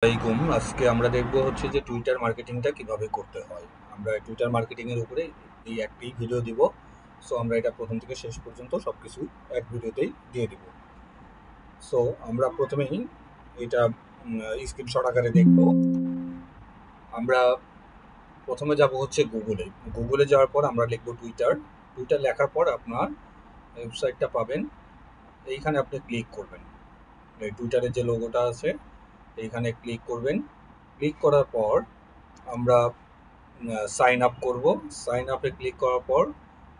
আসসালামাইকুম। আজকে আমরা দেখব হচ্ছে যে টুইটার মার্কেটিংটা কিভাবে করতে হয়। আমরা টুইটার মার্কেটিং এর উপরে এই একটি ভিডিও দিব। সো আমরা এটা প্রথম থেকে শেষ পর্যন্ত সবকিছু এক ভিডিওতেই দিয়ে দিব। সো আমরা প্রথমেই এটা স্ক্রিনশট আকারে দেখব। আমরা প্রথমে যাব হচ্ছে গুগলে। গুগলে যাওয়ার পর আমরা লিখব টুইটার। টুইটার লেখার পর আপনার ওয়েবসাইটটা পাবেন। এইখানে আপনি ক্লিক করবেন। এই টুইটারের যে লোগোটা আছে এইখানে ক্লিক করবেন। ক্লিক করার পর আমরা সাইন আপ করব। সাইন আপে ক্লিক করার পর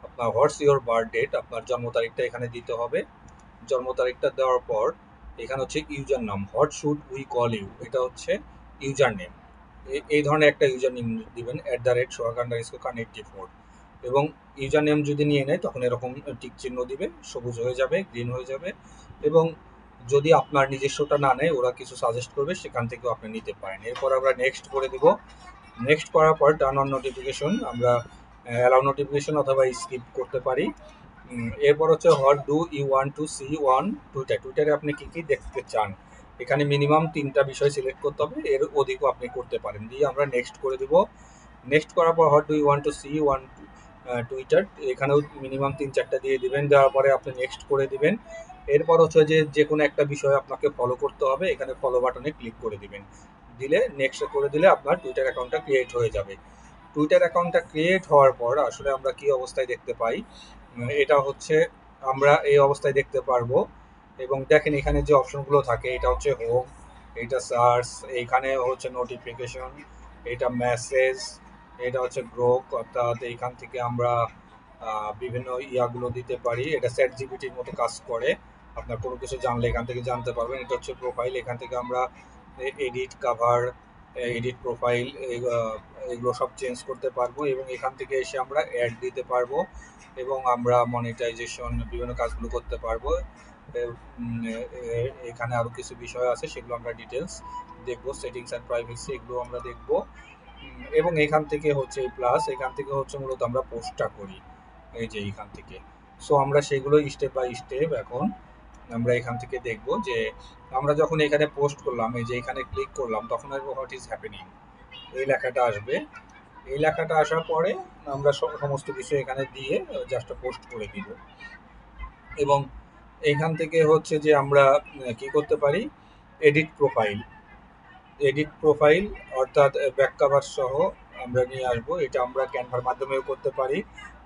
আপনার হোয়াটস ইওর বার্থ ডেট, আপনার জন্ম তারিখটা এখানে দিতে হবে। জন্ম তারিখটা দেওয়ার পর এখানে হচ্ছে ইউজার নাম, what should we call you, এটা হচ্ছে ইউজার নেম। এই ধরনের একটা ইউজার নেম দিবেন, @সোহাগ_খান84 এবং ইউজার নেম যদি নিয়ে নেয় তখন এরকম টিক চিহ্ন দিবে, সবুজ হয়ে যাবে, গ্রিন হয়ে যাবে। এবং যদি আপনার নিজস্বটা না নেয় ওরা কিছু সাজেস্ট করবে, সেখান থেকেও আপনি নিতে পারেন। এরপর আমরা নেক্সট করে দিব। নেক্সট করার পর টার্ন অন নোটিফিকেশন, আমরা অ্যালাউ নোটিফিকেশন অথবা স্কিপ করতে পারি। এরপর হচ্ছে what do you want to see on Twitter, টুইটারে আপনি কী কী দেখতে চান, এখানে মিনিমাম 3টা বিষয় সিলেক্ট করতে হবে, এর অধিকও আপনি করতে পারেন। দিয়ে আমরা নেক্সট করে দিব। নেক্সট করার পর what do you want to see on Twitter, এখানেও মিনিমাম 3-4টা দিয়ে দিবেন। দেওয়ার পরে আপনি নেক্সট করে দিবেন। এরপর হচ্ছে যে কোনো একটা বিষয় আপনাকে ফলো করতে হবে, এখানে ফলো বাটনে ক্লিক করে দিবেন। দিলে নেক্সট করে দিলে আপনার টুইটার অ্যাকাউন্টটা ক্রিয়েট হয়ে যাবে। টুইটার অ্যাকাউন্টটা ক্রিয়েট হওয়ার পর আসলে আমরা কি অবস্থায় দেখতে পাই, এটা হচ্ছে আমরা এই অবস্থায় দেখতে পারবো। এবং দেখেন এখানে যে অপশনগুলো থাকে, এটা হচ্ছে হোম, এটা সার্চ, এইখানে হচ্ছে নোটিফিকেশন, এটা মেসেজ, এটা হচ্ছে গ্রুপ, অর্থাৎ এইখান থেকে আমরা বিভিন্ন ইয়াগুলো দিতে পারি। এটা চ্যাট জিপিটির মতো কাজ করে, আপনার কোনো কিছু জানলে এখান থেকে জানতে পারবেন। এটা হচ্ছে প্রোফাইল, এখান থেকে আমরা এডিট কাভার, এডিট প্রোফাইল, এগুলো সব চেঞ্জ করতে পারবো এবং এখান থেকে এসে আমরা অ্যাড দিতে পারবো এবং আমরা মনিটাইজেশন বিভিন্ন কাজগুলো করতে পারবো। এখানে আরও কিছু বিষয় আছে, সেগুলো আমরা ডিটেলস দেখবো। সেটিংস অ্যান্ড প্রাইভেসি, এগুলো আমরা দেখবো। এবং এখান থেকে হচ্ছে প্লাস, এখান থেকে হচ্ছে মূলত আমরা পোস্টটা করি এই যে এইখান থেকে। সো আমরা সেগুলো স্টেপ বাই স্টেপ এখন আমরা এখান থেকে দেখব। যে আমরা যখন এখানে পোস্ট করলাম, এই যে এখানে ক্লিক করলাম, তখন আসবে হোয়াট ইজ হ্যাপেনিং, এই লেখাটা আসবে। এই লেখাটা আসার পরে আমরা সমস্ত কিছু এখানে দিয়ে জাস্ট পোস্ট করে দিব। এবং এইখান থেকে হচ্ছে যে আমরা কি করতে পারি, এডিট প্রোফাইল, এডিট প্রোফাইল অর্থাৎ ব্যাক কভার সহ আমরা নিয়ে আসবো। এটা আমরা ক্যানভার মাধ্যমেও করতে পারি।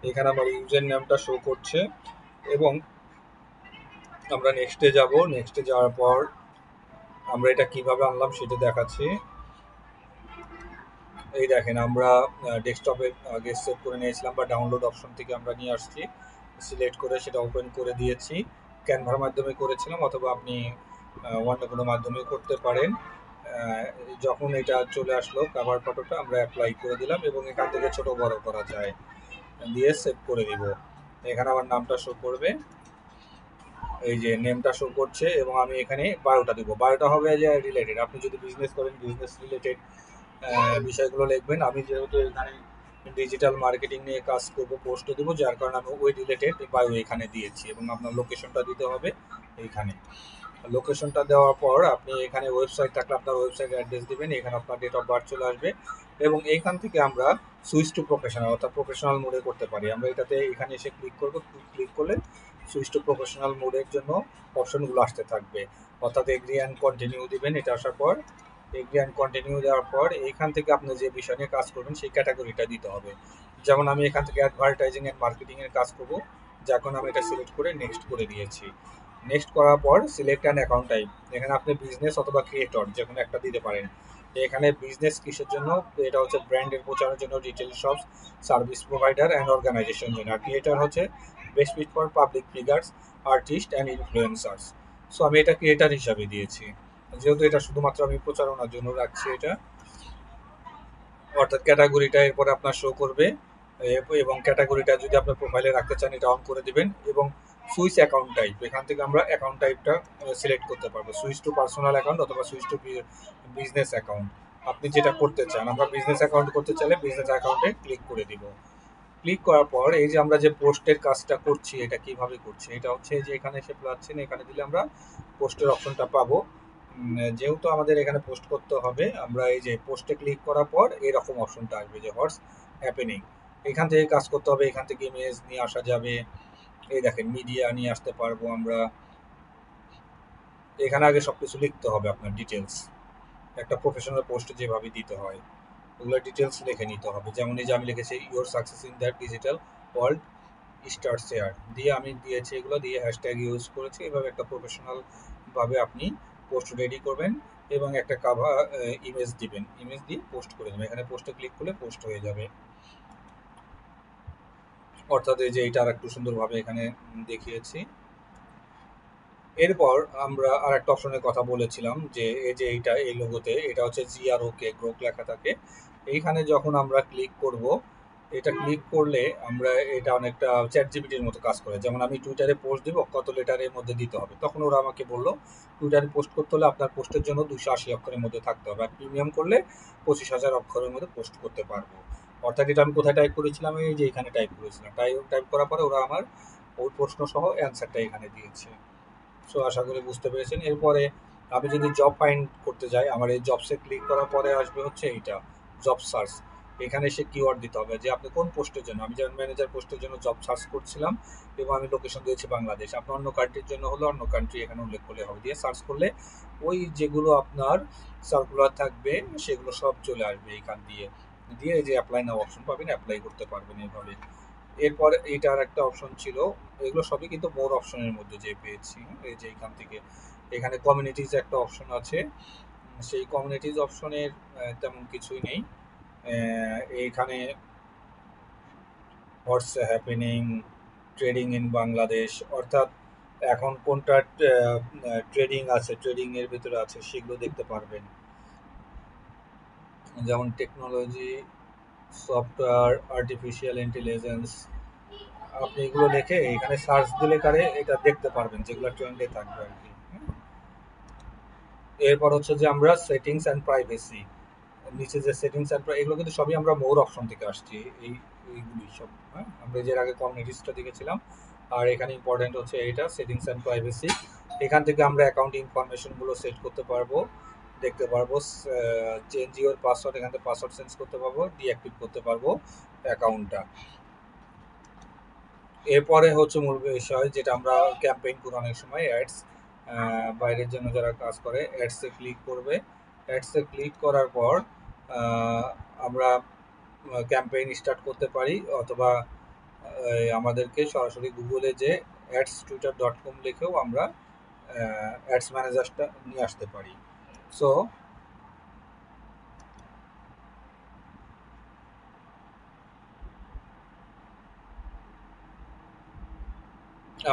এখানে আমার ইউজার নেমটা শো করছে এবং আমরা নেক্সটে যাব। নেক্সটে যাওয়ার পর আমরা এটা কিভাবে আনলাম সেটা দেখাচ্ছি। এই দেখেন আমরা ডেস্কটপে আগে সেভ করে নিয়েছিলাম বা ডাউনলোড অপশন থেকে আমরা নিয়ে আসছি, সিলেক্ট করে সেটা ওপেন করে দিয়েছি। ক্যানভার মাধ্যমে করেছিলাম অথবা আপনি অন্য কোনো মাধ্যমেও করতে পারেন। যখন এটা চলে আসলো কভার ফটোটা, আমরা অ্যাপ্লাই করে দিলাম এবং এখান থেকে ছোট বড় করা যায়, দিয়ে সেভ করে দিব। এখানে আমার নামটা শো করবে, এই যে নেমটা শো করছে এবং আমি এখানে বায়োটা দিব। বায়োটা হবে যে রিলেটেড, আপনি যদি বিজনেস করেন বিজনেস রিলেটেড বিষয়গুলো লিখবেন। আমি যেহেতু এখানে ডিজিটাল মার্কেটিং নিয়ে কাজ করবো, পোস্ট দেবো, যার কারণে আমি ওই রিলেটেড বায়ো এখানে দিয়েছি। এবং আপনার লোকেশনটা দিতে হবে এইখানে। লোকেশনটা দেওয়ার পর আপনি এখানে ওয়েবসাইট থাকলে আপনার ওয়েবসাইট অ্যাড্রেস দিবেন, এখানে আপনার ডেট অফ বার্থ চলে আসবে এবং এইখান থেকে আমরা সুইচ টু প্রফেশনাল অর্থাৎ প্রফেশনাল মোডে করতে পারি। আমরা এটাতে এখানে এসে ক্লিক করবো, ক্লিক করলে সুইচ টু প্রফেশনাল মোডের জন্য অপশনগুলো আসতে থাকবে, অর্থাৎ এগ্রি অ্যান্ড কন্টিনিউ দিবেন। এটা আসার পর এগ্রি অ্যান্ড কন্টিনিউ দেওয়ার পর এইখান থেকে আপনি যে বিষয় নিয়ে কাজ করবেন সেই ক্যাটাগরিটা দিতে হবে। যেমন আমি এখান থেকে অ্যাডভার্টাইজিং অ্যান্ড মার্কেটিংয়ের কাজ করবো, যার কারণে আমি এটা সিলেক্ট করে নেক্সট করে দিয়েছি। নেক্সট করার পর সিলেক্ট অ্যান অ্যাকাউন্ট টাইপ, এখানে আপনি বিজনেস অথবা ক্রিয়েটর যে কোনো একটা দিতে পারেন। এখানে বিজনেস কিসের জন্য, এটা হচ্ছে ব্র্যান্ডের প্রচারের জন্য, retail shops, service provider and organisation জন্য। আর ক্রিয়েটর হচ্ছে best fit for public figures, artist and influencers. So আমি এটা ক্রিয়েটার হিসাবে দিয়েছি, যেহেতু এটা শুধুমাত্র আমি প্রচারণার জন্য রাখছি এটা। অর্থাৎ ক্যাটাগরিটা এরপরে আপনার শো করবে এবং ক্যাটাগরিটা যদি আপনার প্রোফাইলে রাখতে চান এটা অন করে দিবেন। এবং সুইচ অ্যাকাউন্ট টাইপ, এখান থেকে আমরা অ্যাকাউন্ট টাইপটা সিলেক্ট করতে পারবো, সুইচ টু পার্সোনাল অ্যাকাউন্ট অথবা সুইচ টু বিজনেস অ্যাকাউন্ট, আপনি যেটা করতে চান। আমরা বিজনেস অ্যাকাউন্ট করতে চাইলে বিজনেস অ্যাকাউন্টে ক্লিক করে দিব। ক্লিক করার পর এই যে আমরা যে পোস্টের কাজটা করছি এটা কিভাবে করছি, এটা হচ্ছে যে এখানে এসে পাচ্ছেন, এখানে দিলে আমরা পোস্টের অপশনটা পাবো। যেহেতু আমাদের এখানে পোস্ট করতে হবে, আমরা এই যে পোস্টে ক্লিক করার পর এরকম অপশনটা আসবে যে হোয়াটস হ্যাপেনিং। এখান থেকে কাজ করতে হবে, এখান থেকে ইমেজ নিয়ে আসা যাবে। এই দেখেন মিডিয়া নিয়ে আসতে পারবো আমরা। এখানে আগে সবকিছু লিখতে হবে, আপনার ডিটেলস একটা প্রফেশনাল পোস্টে যেভাবে দিতে হয় ওগুলো ডিটেলস লিখে নিতে হবে। যেমন এই যে আমি লিখেছি your success in that digital world start share দিয়ে আমি দিয়েছি, এগুলো দিয়ে হ্যাশট্যাগ ইউজ করেছি। এভাবে একটা প্রফেশনাল ভাবে আপনি পোস্ট রেডি করবেন এবং একটা কাভার ইমেজ দিবেন, ইমেজ দিয়ে পোস্ট করে দেবেন। এখানে পোস্টে ক্লিক করলে পোস্ট হয়ে যাবে। অর্থাৎ এই যে এটা আর একটু সুন্দরভাবে এখানে দেখিয়েছি। এরপর আমরা আর একটা অপশনের কথা বলেছিলাম যে এই যে এইটা এই লোগোতে এটা হচ্ছে GROK গ্রোক লেখা থাকে। এইখানে যখন আমরা ক্লিক করব, এটা ক্লিক করলে আমরা এটা অনেকটা চ্যাট জিপিটির মতো কাজ করে। যেমন আমি টুইটারে পোস্ট দিব, কত লেটারের মধ্যে দিতে হবে, তখন ওরা আমাকে বললো টুইটারে পোস্ট করতে হলে আপনার পোস্টের জন্য 280 অক্ষরের মধ্যে থাকতে হবে, আর প্রিমিয়াম করলে 25,000 অক্ষরের মধ্যে পোস্ট করতে পারবো। অর্থাৎ এটা আমি কোথায় টাইপ করেছিলাম, এই যে এখানে টাইপ করেছিলাম। টাইপ করার পরে ওরা আমার ওই প্রশ্ন সহ অ্যান্সারটা এখানে দিয়েছে। সো আশা করি বুঝতে পেরেছেন। এরপরে আমি যদি জব ফাইন্ড করতে যাই, আমার এই জবসে ক্লিক করার পরে আসবে হচ্ছে এইটা জব সার্চ। এখানে এসে কিওয়ার্ড দিতে হবে যে আপনি কোন পোস্টের জন্য। আমি যেমন ম্যানেজার পোস্টের জন্য জব সার্চ করছিলাম এবং আমি লোকেশন দিয়েছি বাংলাদেশ। আপনার অন্য কান্ট্রির জন্য হলে অন্য কান্ট্রি এখানে উল্লেখ করলে হবে। দিয়ে সার্চ করলে ওই যেগুলো আপনার সার্কুলার থাকবে সেগুলো সব চলে আসবে এইখান দিয়ে। দিয়ে এই যে অ্যাপ্লাই নাও অপশন পাবেন, অ্যাপ্লাই করতে পারবেন এইভাবে। এরপর এইটার একটা অপশন ছিল, এগুলো সবই কিন্তু মোর অপশনের মধ্যে যে পেয়েছি। এই যে এখান থেকে এখানে কমিউনিটিজ একটা অপশন আছে, সেই কমিউনিটিজ অপশনের তেমন কিছুই নেই। এইখানে what's happening, trading in Bangladesh, অর্থাৎ এখন কোনটা ট্রেডিং আছে, ট্রেডিং এর ভিতরে আছে সেগুলো দেখতে পারবেন। যেমন টেকনোলজি, সফটওয়্যার, আর্টিফিশিয়াল ইন্টেলিজেন্স। আপনি এগুলো লিখে এখানে সার্চ দিলে কারে এটা দেখতে পারবেন যেগুলো ট্রেন্ডে থাকবে আর কি। এরপর হচ্ছে যে আমরা সেটিংস অ্যান্ড প্রাইভেসি, নিচে যে সেটিংস অ্যান্ড এগুলো কিন্তু সবই আমরা মোর অপশন থেকে আসছি। এইগুলি সব, হ্যাঁ, আমরা যে আগে কমিউনিটিসটা দেখেছিলাম। আর এখানে ইম্পর্টেন্ট হচ্ছে এইটা সেটিংস অ্যান্ড প্রাইভেসি। এখান থেকে আমরা অ্যাকাউন্ট ইনফরমেশনগুলো সেট করতে পারবো, দেখতে পারবো। চেঞ্জ ইউর পাসওয়ার্ড, এখান থেকে পাসওয়ার্ড চেঞ্জ করতে পারবো, ডিঅ্যাক্টিভ করতে পারবো অ্যাকাউন্টটা। এরপরে হচ্ছে মূল বিষয় যেটা আমরা ক্যাম্পেইন করি অনেক সময় অ্যাডস, বাইরের জন্য যারা কাজ করে অ্যাডসে ক্লিক করবে। অ্যাডসে ক্লিক করার পর আমরা ক্যাম্পেইন স্টার্ট করতে পারি, অথবা আমাদেরকে সরাসরি গুগলে যে ads.twitter.com লিখেও আমরা অ্যাডস ম্যানেজারটা নিয়ে আসতে পারি। সো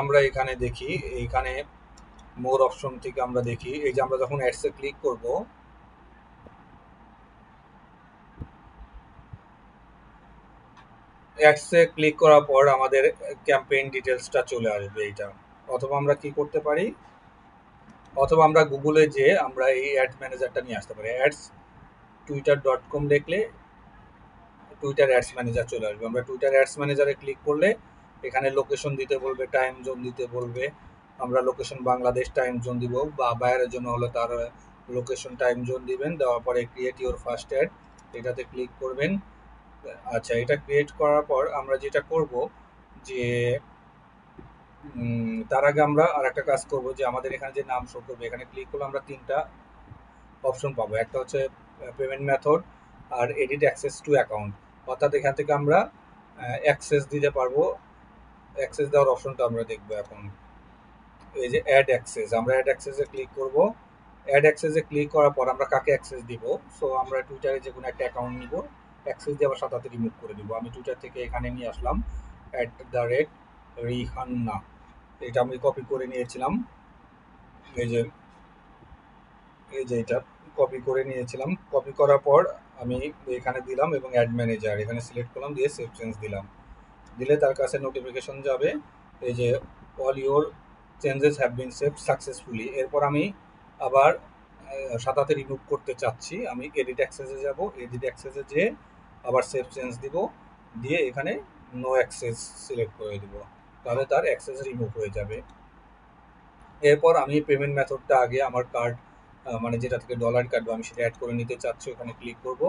আমরা এখানে দেখি, এইখানে মোর অপশন থেকে আমরা দেখি, এই যে আমরা যখন অ্যাডসে ক্লিক করব, অ্যাডসে ক্লিক করার পর আমাদের ক্যাম্পেইন ডিটেলসটা চলে আসবে এইটা। অথবা আমরা কি করতে পারি, অথবা আমরা গুগলে যে আমরা এই অ্যাড ম্যানেজারটা নিয়ে আসতে পারি। ads.twitter.com লিখলে টুইটার অ্যাডস ম্যানেজার চলে আসবে। আমরা টুইটার অ্যাডস ম্যানেজারে ক্লিক করলে এখানে লোকেশন দিতে বলবে, টাইম জোন দিতে বলবে। আমরা লোকেশন বাংলাদেশ টাইম জোন দিব, বা বাইরের জন্য হলে তার লোকেশন টাইম জোন দিবেন। দেওয়ার পরে ক্রিয়েট ইউর ফার্স্ট অ্যাড, এটাতে ক্লিক করবেন। আচ্ছা, এটা ক্রিয়েট করার পর আমরা যেটা করব যে তার আগে আমরা আর একটা কাজ করব যে আমাদের এখানে যে নাম শো করবে, এখানে ক্লিক করলে আমরা তিনটা অপশন পাবো। একটা হচ্ছে পেমেন্ট মেথড, আর এডিট অ্যাক্সেস টু অ্যাকাউন্ট। অর্থাৎ এখান থেকে আমরা অ্যাক্সেস দিতে পারবো। অ্যাক্সেস দেওয়ার অপশনটা আমরা দেখবো এখন। এই যে অ্যাড অ্যাক্সেস, আমরা অ্যাড অ্যাক্সেসে ক্লিক করব। অ্যাড অ্যাক্সেসে ক্লিক করার পর আমরা কাকে অ্যাক্সেস দিব, সো আমরা টুইটারে যে কোনো একটা অ্যাকাউন্ট নিব, অ্যাক্সেস দিয়ে আবার সাথে সাথে রিমুভ করে দিব। আমি টুইটার থেকে এখানে নিয়ে আসলাম @রিহান্না, এটা আমি কপি করে নিয়েছিলাম। এই যে এটা কপি করে নিয়েছিলাম। কপি করার পর আমি এখানে দিলাম এবং অ্যাড ম্যানেজার এখানে সিলেক্ট করলাম, দিয়ে সেভ চেঞ্জ দিলাম। দিলে তার কাছে নোটিফিকেশন যাবে এই যে all your changes have been saved successfully. এরপর আমি আবার সাথে রিমুভ করতে চাচ্ছি, আমি এডিট অ্যাক্সেসে যাব। এডিট অ্যাক্সেসে যেয়ে আবার সেভ চেঞ্জ দিব, দিয়ে এখানে নো অ্যাক্সেস সিলেক্ট করে দিব, তাহলে তার অ্যাক্সেস রিমুভ হয়ে যাবে। এরপর আমি পেমেন্ট মেথডটা আগে আমার কার্ড মানে যেটা থেকে ডলার কাটবো আমি সেটা অ্যাড করে নিতে চাচ্ছি, ওখানে ক্লিক করব।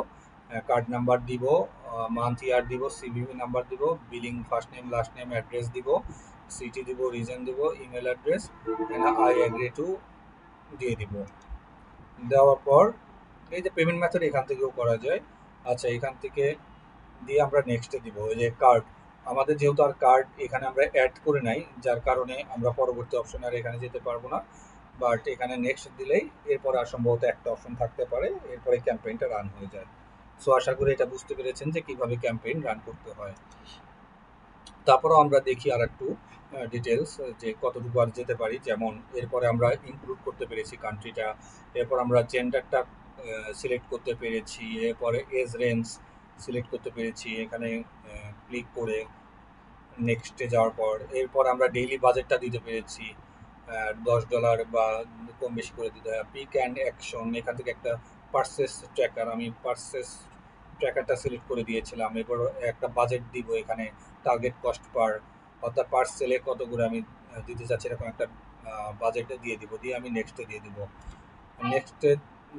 কার্ড নাম্বার দিব, মান্থ ইয়ার দিব, সিভিভি নাম্বার দিব, billing first name last name address দিব, সিটি দিব, রিজন দিব, email address, I agree to দিয়ে দিব। দেওয়ার পর এই যে পেমেন্ট মেথড এখান থেকেও করা যায়। আচ্ছা, এখান থেকে দিয়ে আমরা নেক্সটে দিব। ওই যে কার্ড, আমাদের যেহেতু আর কার্ড এখানে আমরা অ্যাড করে নাই, যার কারণে আমরা পরবর্তী অপশন আর এখানে যেতে পারবো না। বাট এখানে নেক্সট দিলেই এরপর আর সম্ভবত একটা অপশন থাকতে পারে, এরপরে ক্যাম্পেইনটা রান হয়ে যায়। সো আশা করি এটা বুঝতে পেরেছেন যে কিভাবে ক্যাম্পেইন রান করতে হয়। তারপরও আমরা দেখি আর একটু ডিটেলস যে কতটুকু আর যেতে পারি। যেমন এরপরে আমরা ইনক্লুড করতে পেরেছি কান্ট্রিটা, এরপর আমরা জেন্ডারটা সিলেক্ট করতে পেরেছি, এরপরে এজ রেঞ্জ সিলেক্ট করতে পেরেছি এখানে ক্লিক করে নেক্সটে যাওয়ার পর। এরপর আমরা ডেইলি বাজেটটা দিতে পেরেছি, $10 বা কম বেশি করে দিতে হয়। পিক অ্যান্ড অ্যাকশন, এখান থেকে একটা পার্সেস ট্র্যাকার, আমি পার্সেস ট্র্যাকারটা সিলেক্ট করে দিয়েছিলাম। এরপর একটা বাজেট দিব এখানে, টার্গেট কস্ট পার, অর্থাৎ পার সেলে কত করে আমি দিতে চাচ্ছি এরকম একটা বাজেটে দিয়ে দিব, দিয়ে আমি নেক্সটে দিয়ে দিব। নেক্সটে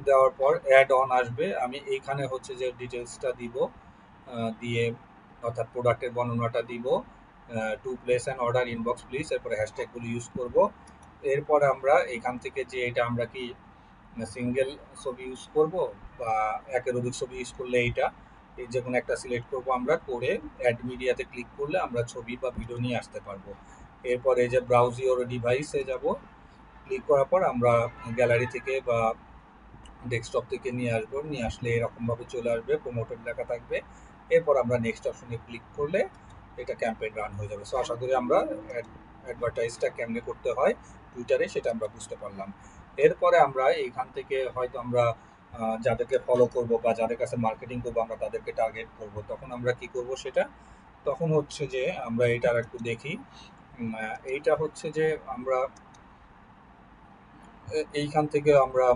দেওয়ার পর অ্যাড অন আসবে, আমি এইখানে হচ্ছে যে ডিটেলসটা দিব, দিয়ে অর্থাৎ প্রোডাক্টের বর্ণনাটা দিব, to place and order inbox please, এরপরে হ্যাশট্যাগুলো ইউজ করব। এরপর আমরা এখান থেকে যে এটা আমরা কি সিঙ্গেল ছবি ইউজ করব বা একের অধিক ছবি ইউজ করলে এইটা এই যে কোনো একটা সিলেক্ট করব আমরা, করে অ্যাড মিডিয়াতে ক্লিক করলে আমরা ছবি বা ভিডিও নিয়ে আসতে পারবো। এরপর এই যে ব্রাউজ ইওর ডিভাইসে যাব, ক্লিক করার পর আমরা গ্যালারি থেকে বা ডেস্কটপ থেকে নিয়ে আসবো, নিয়ে আসলে এরকমভাবে চলে আসবে, প্রোমোটেড লেখা থাকবে। এরপর আমরা নেক্সট অপশনে ক্লিক করলে এটা ক্যাম্পেইন রান হয়ে যাবে। সো আশা করি আমরা অ্যাডভার্টাইজটা কেমনে করতে হয় টুইটারে সেটা আমরা বুঝতে পারলাম। এরপরে আমরা এইখান থেকে হয়তো আমরা যাদেরকে ফলো করব বা যাদের কাছে মার্কেটিং করবো আমরা তাদেরকে টার্গেট করব, তখন আমরা কি করব সেটা, তখন হচ্ছে যে আমরা এটা আর একটু দেখি। এইটা হচ্ছে যে আমরা এইখান থেকে আমরা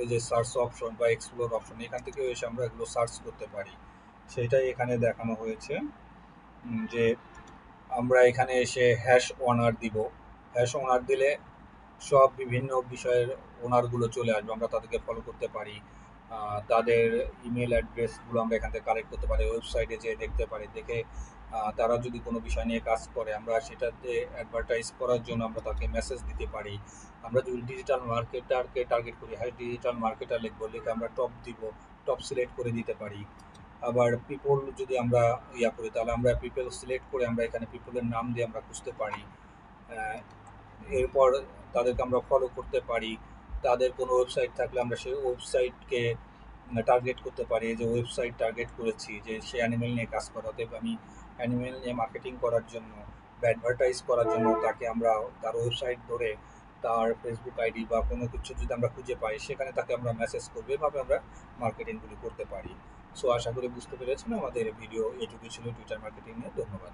এই যে সার্চ অপশন বা এক্সপ্লোর অপশন, এখান থেকে এসে আমরা এগুলো সার্চ করতে পারি, সেটাই এখানে দেখানো হয়েছে। যে আমরা এখানে এসে হ্যাশ ওনার দিব, হ্যাশ ওনার দিলে সব বিভিন্ন বিষয়ের ওনারগুলো চলে আসবে, আমরা তাদেরকে ফলো করতে পারি। তাদের ইমেল অ্যাড্রেসগুলো আমরা এখান থেকে কালেক্ট করতে পারি, ওয়েবসাইটে যেয়ে দেখতে পারি, দেখে তারা যদি কোনো বিষয় নিয়ে কাজ করে আমরা সেটাতে অ্যাডভার্টাইজ করার জন্য আমরা তাকে মেসেজ দিতে পারি। আমরা যদি ডিজিটাল মার্কেটারকে টার্গেট করি, হ্যাঁ ডিজিটাল মার্কেটার লিখবো, লিখে আমরা টপ দিব, টপ সিলেক্ট করে দিতে পারি। আবার পিপল যদি আমরা করি তাহলে আমরা পিপল সিলেক্ট করে আমরা এখানে পিপলের নাম দিয়ে আমরা খুঁজতে পারি। এরপর তাদেরকে আমরা ফলো করতে পারি, তাদের কোনো ওয়েবসাইট থাকলে আমরা সেই ওয়েবসাইটকে টার্গেট করতে পারি। যে ওয়েবসাইট টার্গেট করেছি যে সে অ্যানিমেল নিয়ে কাজ করে, অতএব আমি অ্যানিমেল নিয়ে মার্কেটিং করার জন্য বা অ্যাডভার্টাইজ করার জন্য তাকে আমরা তার ওয়েবসাইট ধরে তার ফেসবুক আইডি বা কোনো কিছু যদি আমরা খুঁজে পাই সেখানে তাকে আমরা মেসেজ করবো, এভাবে আমরা মার্কেটিংগুলি করতে পারি। সো আশা করি বুঝতে পেরেছেন। আমাদের ভিডিও এইটুকু ছিল টুইটার মার্কেটিং নিয়ে। ধন্যবাদ।